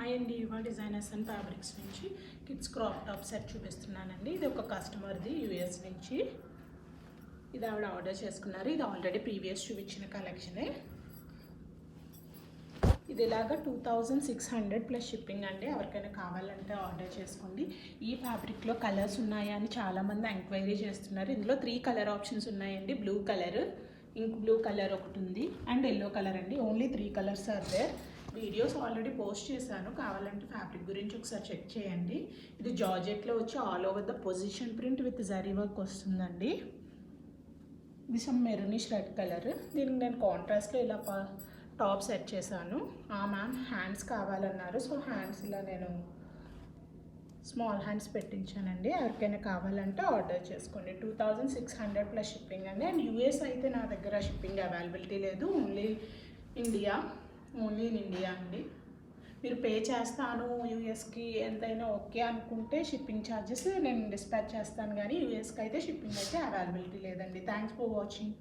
Hi అండి, ఇవాళ designers and fabrics నుంచి కిడ్స్ క్రాప్ టాప్ సెట్ చూపిస్తున్నానండి. ఇది ఒక కస్టమర్ది యూఎస్ నుంచి. ఇది ఆవిడ ఆర్డర్ చేసుకున్నారు. ఇది ఆల్రెడీ ప్రీవియస్ చూపించిన కలెక్షనే. ఇది ఇలాగా 2600 ప్లస్ షిప్పింగ్ అండి. ఎవరికైనా కావాలంటే ఆర్డర్ చేసుకోండి. ఈ ఫ్యాబ్రిక్లో కలర్స్ ఉన్నాయా అని చాలామంది ఎంక్వైరీ చేస్తున్నారు. ఇందులో 3 కలర్ ఆప్షన్స్ ఉన్నాయండి. Blue colour, ink blue colour ఒకటి ఉంది, అండ్ ఎల్లో కలర్ అండి. Only 3 colours are there. Videos already post చేశాను, కావాలంటే ఫ్యాబ్రిక్ గురించి ఒకసారి చెక్ చేయండి. ఇది జార్జెట్లో వచ్చి all over the position print with zari work వస్తుందండి. ఇది సమ్ మెరూనిష్ రెడ్ కలర్. దీనికి నేను కాంట్రాస్ట్లో ఇలా టాప్ సెట్ చేశాను. మ్యామ్ హ్యాండ్స్ కావాలన్నారు, సో హ్యాండ్స్ ఇలా నేను స్మాల్ హ్యాండ్స్ పెట్టించానండి. ఎవరికైనా కావాలంటే ఆర్డర్ చేసుకోండి. 2600 ప్లస్ షిప్పింగ్ అండి. అండ్ యూఎస్ అయితే నా దగ్గర షిప్పింగ్ అవైలబిలిటీ లేదు, ఓన్లీ ఇన్ ఇండియా అండి. మీరు పే చేస్తాను యూఎస్కి ఎంతైనా ఓకే అనుకుంటే షిప్పింగ్ ఛార్జెస్ నేను డిస్పాచ్ చేస్తాను, కానీ యూఎస్కి అయితే షిప్పింగ్ అయితే అవైలబిలిటీ లేదండి. Thanks for watching.